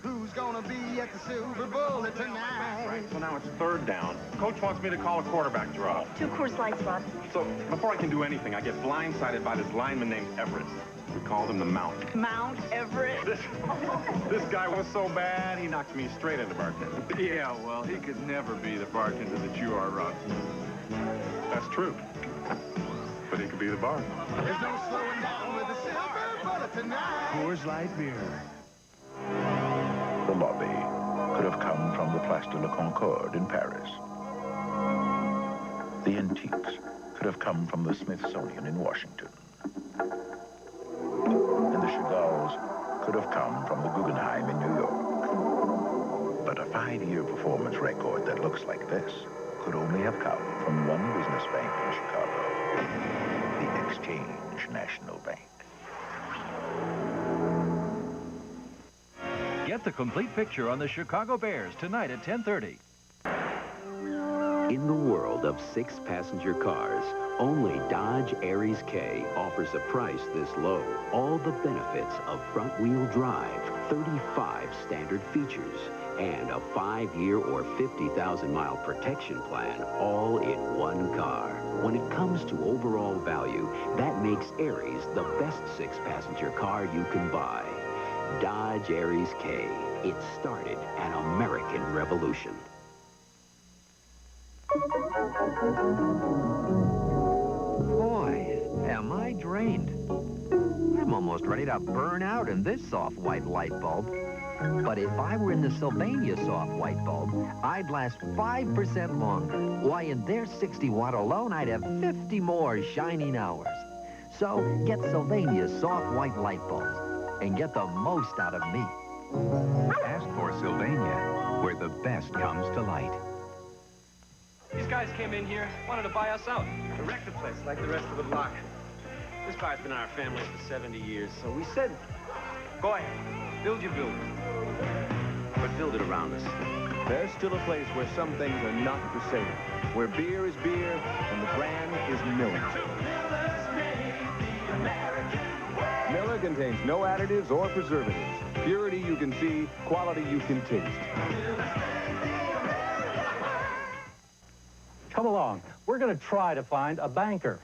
Speaker 6: Who's gonna be at the Silver Bullet tonight?
Speaker 27: So now it's 3rd down. Coach wants me to call a quarterback draw.
Speaker 26: 2 Coors Lights, Rod.
Speaker 27: So before I can do anything, I get blindsided by this lineman named Everett. We called him the Mount.
Speaker 26: Mount Everett.
Speaker 27: This guy was so bad, he knocked me straight into bartender.
Speaker 18: Yeah, well, he could never be the bartender that you are, Rod.
Speaker 27: That's true. But he could be the bar.
Speaker 6: There's no slowing down with the Silver Bullet tonight.
Speaker 19: Coors Light beer.
Speaker 2: The lobby could have come from the Place de la Concorde in Paris. The antiques
Speaker 1: could have come from the Smithsonian in Washington. And the Chagalls could have come from the Guggenheim in New York. But a 5-year performance record that looks like this could only have come from one business bank in Chicago, the Exchange National Bank.
Speaker 7: Get the complete picture on the Chicago Bears tonight at 10:30.
Speaker 8: In the world of 6-passenger cars, only Dodge Aries K offers a price this low. All the benefits of front-wheel drive, 35 standard features, and a 5-year or 50,000-mile protection plan, all in one car. When it comes to overall value, that makes Aries the best 6-passenger car you can buy. Dodge Aries K. It started an American revolution.
Speaker 11: Boy, am I drained. I'm almost ready to burn out in this soft white light bulb. But if I were in the Sylvania soft white bulb, I'd last 5% longer. Why, in their 60-watt alone, I'd have 50 more shining hours. So get Sylvania's soft white light bulbs and get the most out of me.
Speaker 15: Ask for Sylvania, where the best comes to light.
Speaker 13: These guys came in here, wanted to buy us out. To wreck the place like the rest of the block. This bar's been in our family for 70 years, so we said, go ahead, build your building. But build it around us.
Speaker 25: There's still a place where some things are not for sale. Where beer is beer and the brand is Miller. Miller contains no additives or preservatives. Purity you can see, quality you can taste.
Speaker 20: Come along. We're going to try to find a banker.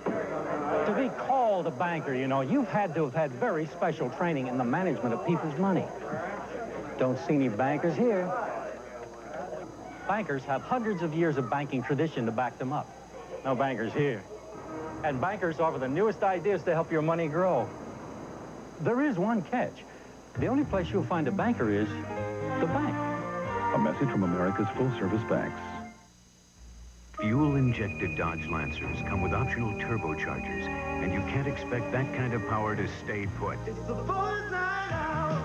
Speaker 20: To be called a banker, you know, you've had to have had very special training in the management of people's money. Don't see any bankers here. Bankers have hundreds of years of banking tradition to back them up. No bankers here. And bankers offer the newest ideas to help your money grow. There is one catch. The only place you'll find a banker is the bank.
Speaker 24: A message from America's full-service banks.
Speaker 15: Fuel-injected Dodge Lancers come with optional turbochargers, and you can't expect that kind of power to stay put.
Speaker 6: It's the boys' night out,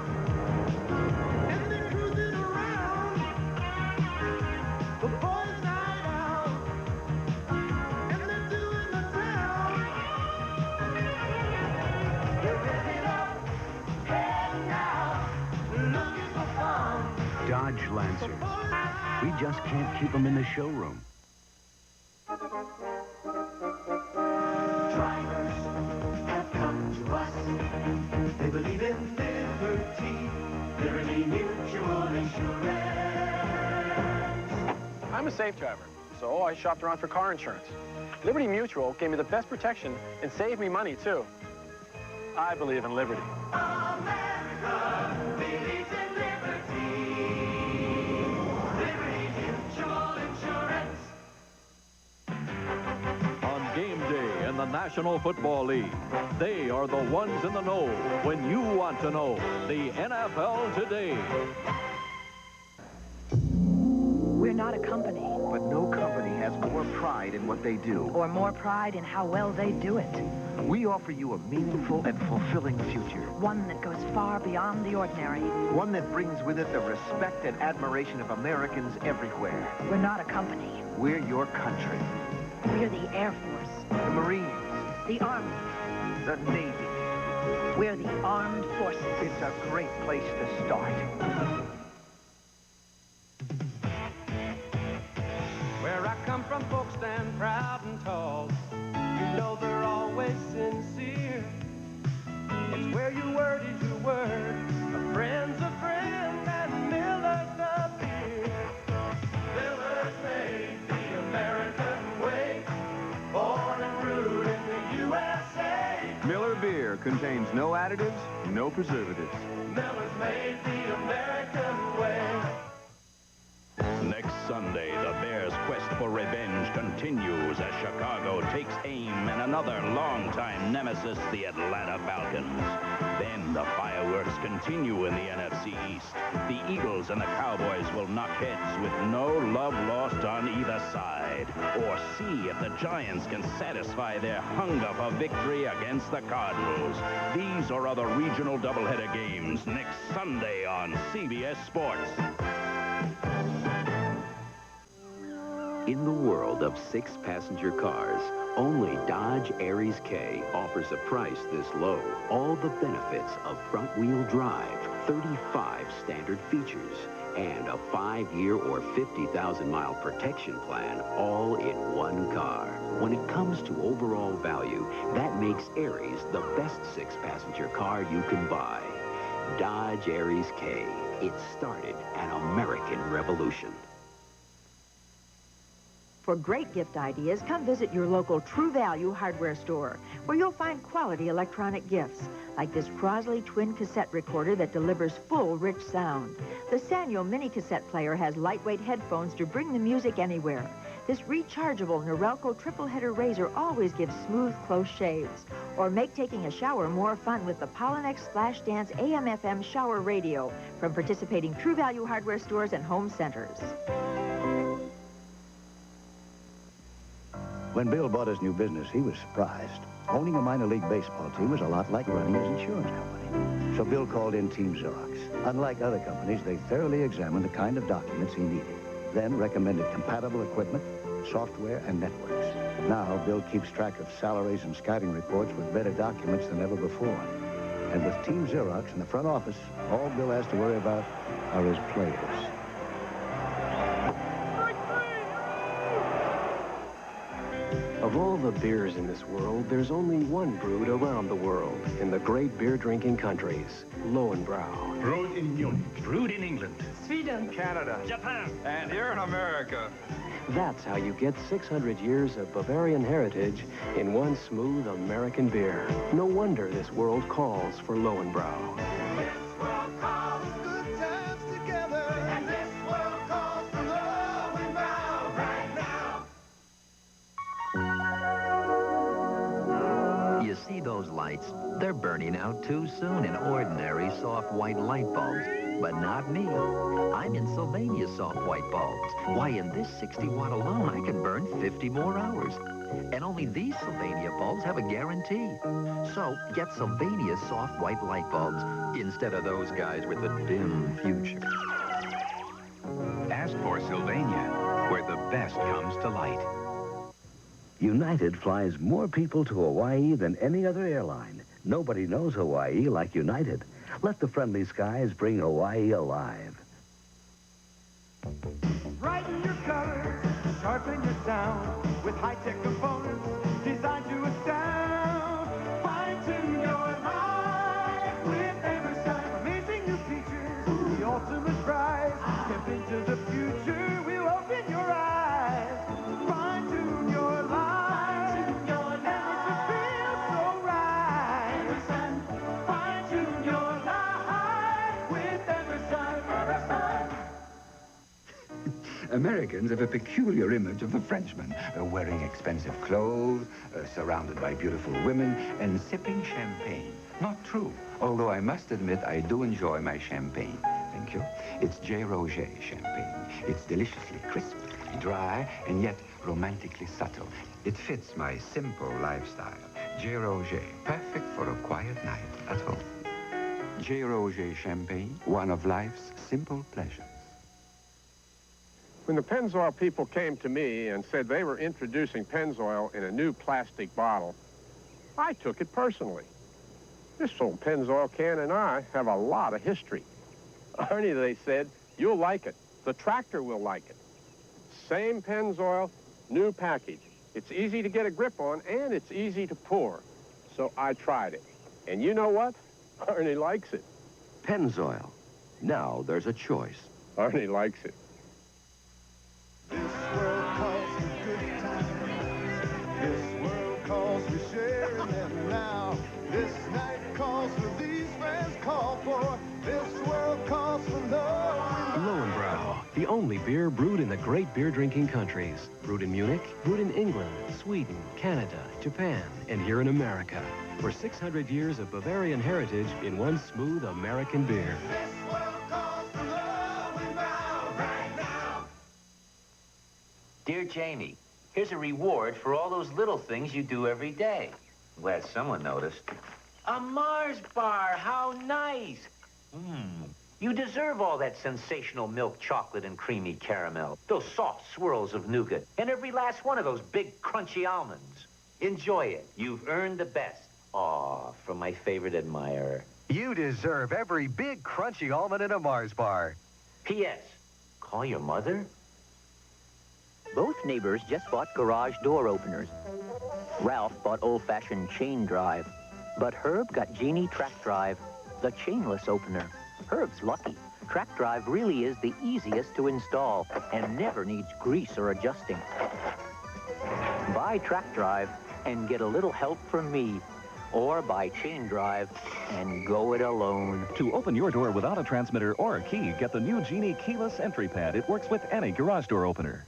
Speaker 6: and they're cruising around. The boys' night out, and they're doing the town. They're ready up, heading out, looking for fun.
Speaker 15: Dodge Lancers. We just can't keep them in the showroom.
Speaker 6: Drivers have come to us. They believe in liberty, Liberty Mutual Insurance.
Speaker 13: I'm a safe driver, so I shopped around for car insurance. Liberty Mutual gave me the best protection and saved me money, too. I believe in liberty.
Speaker 6: America believes in liberty. Liberty Mutual Insurance.
Speaker 5: On game day in the National Football League, they are the ones in the know when you want to know. The NFL Today.
Speaker 28: We're not a company.
Speaker 9: But no company has more pride in what they do.
Speaker 28: Or more pride in how well they do it.
Speaker 9: We offer you a meaningful and fulfilling future.
Speaker 28: One that goes far beyond the ordinary.
Speaker 9: One that brings with it the respect and admiration of Americans everywhere.
Speaker 28: We're not a company.
Speaker 9: We're your country.
Speaker 28: We're the Air Force.
Speaker 9: The Marines.
Speaker 28: The Army.
Speaker 9: The Navy.
Speaker 28: We're the Armed Forces.
Speaker 9: It's a great place to start.
Speaker 6: Where I come from, folks stand proud and tall. You know they're always sincere. It's where your word is your word. A friend's a friend, and Miller's the beer. Miller's made the American way. Born and brewed in the USA.
Speaker 25: Miller beer contains no additives, no preservatives.
Speaker 6: Miller's made the American way.
Speaker 29: Next Sunday, the Bears' quest for revenge continues as Chicago takes aim at another longtime nemesis, the Atlanta Falcons. Then the fireworks continue in the NFC East. The Eagles and the Cowboys will knock heads with no love lost on either side. Or see if the Giants can satisfy their hunger for victory against the Cardinals. These or other regional doubleheader games next Sunday on CBS Sports.
Speaker 8: In the world of 6-passenger cars, only Dodge Aries K offers a price this low. All the benefits of front-wheel drive, 35 standard features, and a 5-year or 50,000-mile protection plan, all in one car. When it comes to overall value, that makes Aries the best 6-passenger car you can buy. Dodge Aries K. It started an American revolution.
Speaker 3: For great gift ideas, come visit your local True Value hardware store, where you'll find quality electronic gifts, like this Crosley twin cassette recorder that delivers full, rich sound. The Sanyo mini cassette player has lightweight headphones to bring the music anywhere. This rechargeable Norelco triple header razor always gives smooth, close shaves. Or make taking a shower more fun with the Pollenex Flash Dance AM/FM shower radio from participating True Value hardware stores and home centers.
Speaker 4: When Bill bought his new business, he was surprised. Owning a minor league baseball team was a lot like running his insurance company. So Bill called in Team Xerox. Unlike other companies, they thoroughly examined the kind of documents he needed, then recommended compatible equipment, software, and networks. Now, Bill keeps track of salaries and scouting reports with better documents than ever before. And with Team Xerox in the front office, all Bill has to worry about are his players.
Speaker 12: Of all the beers in this world, there's only one brewed around the world, in the great beer-drinking countries, Lowenbrau.
Speaker 14: Brewed in Munich.
Speaker 13: Brewed in England.
Speaker 12: Sweden.
Speaker 13: Canada.
Speaker 12: Japan.
Speaker 13: And here in America.
Speaker 12: That's how you get 600 years of Bavarian heritage in one smooth American beer. No wonder this world calls for Lowenbrau.
Speaker 11: See those lights? They're burning out too soon in ordinary soft white light bulbs. But not me. I'm in Sylvania soft white bulbs. Why, in this 60-watt alone, I can burn 50 more hours. And only these Sylvania bulbs have a guarantee. So, get Sylvania soft white light bulbs instead of those guys with the dim future.
Speaker 2: Ask for Sylvania, where the best comes to light.
Speaker 4: United flies more people to Hawaii than any other airline. Nobody knows Hawaii like United. Let the friendly skies bring Hawaii alive.
Speaker 6: Brighten your colors, sharpen your sound with high-tech components designed to astound. Fine-tune your life with Emerson. Amazing new features, the ultimate prize. Step into the future, we'll open your eyes. Fine-tune your life.
Speaker 16: Americans have a peculiar image of the Frenchman, wearing expensive clothes, surrounded by beautiful women, and sipping champagne. Not true, although I must admit I do enjoy my champagne. Thank you. It's J. Roger champagne. It's deliciously crisp, dry, and yet romantically subtle. It fits my simple lifestyle. J. Roger, perfect for a quiet night at home. J. Roger champagne, one of life's simple pleasures.
Speaker 17: When the Pennzoil people came to me and said they were introducing Pennzoil in a new plastic bottle, I took it personally. This old Pennzoil can and I have a lot of history. Arnie, they said, you'll like it. The tractor will like it. Same Pennzoil, new package. It's easy to get a grip on, and it's easy to pour. So I tried it. And you know what? Arnie likes it.
Speaker 21: Pennzoil. Now there's a choice.
Speaker 17: Arnie likes it.
Speaker 6: This world calls for good times. This world calls for sharing them now. This night calls for these friends call for. This world calls for love.
Speaker 12: Lowenbrau, The only beer brewed in the great beer-drinking countries. Brewed in Munich, brewed in England, Sweden, Canada, Japan, and here in America. For 600 years of Bavarian heritage in one smooth American beer.
Speaker 1: Dear Jamie, here's a reward for all those little things you do every day. I'm glad someone noticed. A Mars bar, how nice. You deserve all that sensational milk chocolate and creamy caramel, those soft swirls of nougat, and every last one of those big crunchy almonds. Enjoy it. You've earned the best. Aw, from my favorite admirer.
Speaker 10: You deserve every big crunchy almond in a Mars bar.
Speaker 1: P.S. Call your mother?
Speaker 14: Both neighbors just bought garage door openers. Ralph bought old-fashioned chain drive, but Herb got Genie Track Drive, the chainless opener. Herb's lucky. Track Drive really is the easiest to install and never needs grease or adjusting. Buy Track Drive and get a little help from me, or buy Chain Drive and go it alone.
Speaker 24: To open your door without a transmitter or a key, get the new Genie keyless entry pad. It works with any garage door opener.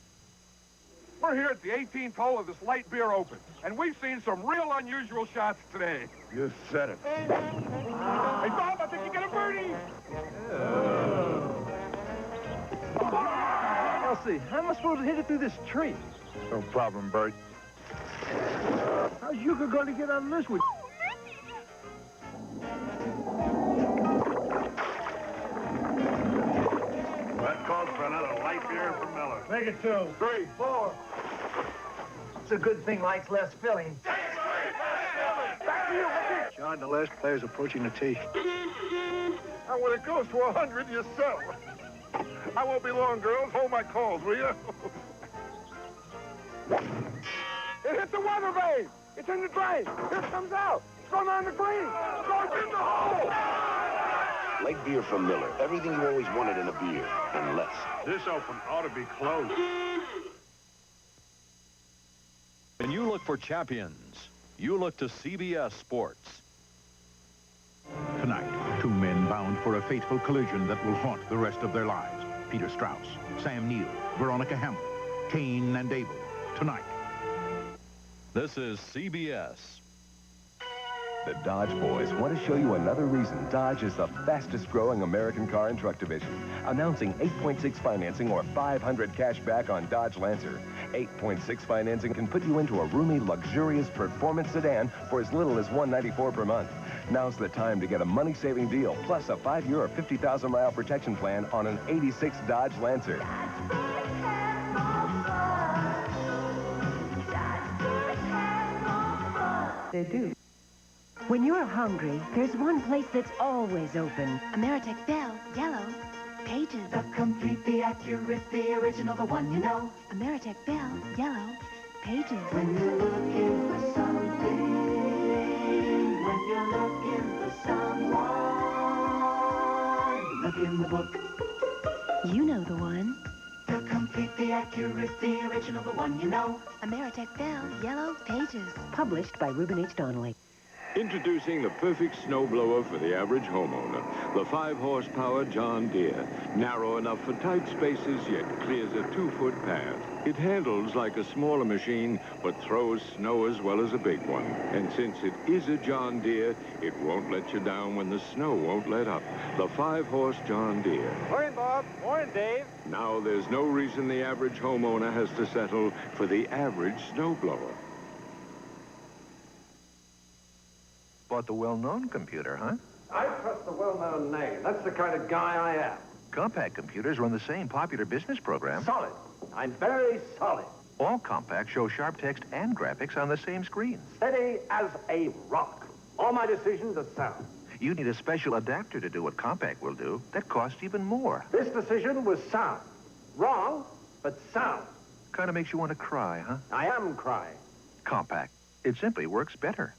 Speaker 17: We're here at the 18th hole of this light beer open, and we've seen some real unusual shots today.
Speaker 18: You said it.
Speaker 17: Hey, Bob, I think you got a birdie.
Speaker 13: Elsie, how am I supposed to hit it through this tree?
Speaker 18: No problem, Bert.
Speaker 13: How's Yuka going to get out of this one?
Speaker 18: That calls for another light beer from Miller.
Speaker 13: Make it 2, 3, 4. It's a good thing light's less filling.
Speaker 18: Back to you, Ricky. John, the last player's approaching the tee.
Speaker 17: And when it goes to 100, you sell. I won't be long, girls. Hold my calls, will you? It hit the weather vane. It's in the drain. Here it comes out. It's going on the green. It's going in the hole.
Speaker 19: Light beer from Miller. Everything you always wanted in a beer, and less.
Speaker 18: This open ought to be closed.
Speaker 7: When you look for champions, you look to CBS Sports.
Speaker 22: Tonight, 2 men bound for a fateful collision that will haunt the rest of their lives. Peter Strauss, Sam Neill, Veronica Hamill, Cain and Abel. Tonight.
Speaker 7: This is CBS.
Speaker 23: The Dodge boys want to show you another reason Dodge is the fastest growing American car and truck division. Announcing 8.6 financing or $500 cash back on Dodge Lancer. 8.6 financing can put you into a roomy, luxurious performance sedan for as little as $194 per month. Now's the time to get a money-saving deal, plus a 5-year or 50,000-mile protection plan on an '86 Dodge Lancer.
Speaker 26: They do. When you're hungry, there's one place that's always open.
Speaker 28: Ameritech Bell, yellow, pages.
Speaker 6: The complete, the accurate, the original, the one you know.
Speaker 28: Ameritech Bell, yellow, pages.
Speaker 6: When you're looking for something, when you're looking for someone, look in the book.
Speaker 28: You know the one.
Speaker 6: The complete, the accurate, the original, the one you know.
Speaker 28: Ameritech Bell, yellow, pages.
Speaker 26: Published by Reuben H. Donnelly.
Speaker 27: Introducing the perfect snowblower for the average homeowner. The 5-horsepower John Deere. Narrow enough for tight spaces, yet clears a 2-foot path. It handles like a smaller machine, but throws snow as well as a big one. And since it is a John Deere, it won't let you down when the snow won't let up. The 5-horse John Deere.
Speaker 13: Morning, Bob. Morning, Dave.
Speaker 27: Now there's no reason the average homeowner has to settle for the average snowblower.
Speaker 22: Bought the well-known computer, huh?
Speaker 13: I trust the well-known name. That's the kind of guy I am.
Speaker 22: Compaq computers run the same popular business program.
Speaker 13: Solid. I'm very solid.
Speaker 22: All Compaq show sharp text and graphics on the same screen.
Speaker 13: Steady as a rock. All my decisions are sound.
Speaker 22: You need a special adapter to do what Compaq will do that costs even more.
Speaker 13: This decision was sound. Wrong, but sound.
Speaker 22: Kind of makes you want to cry, huh?
Speaker 13: I am crying.
Speaker 22: Compaq. It simply works better.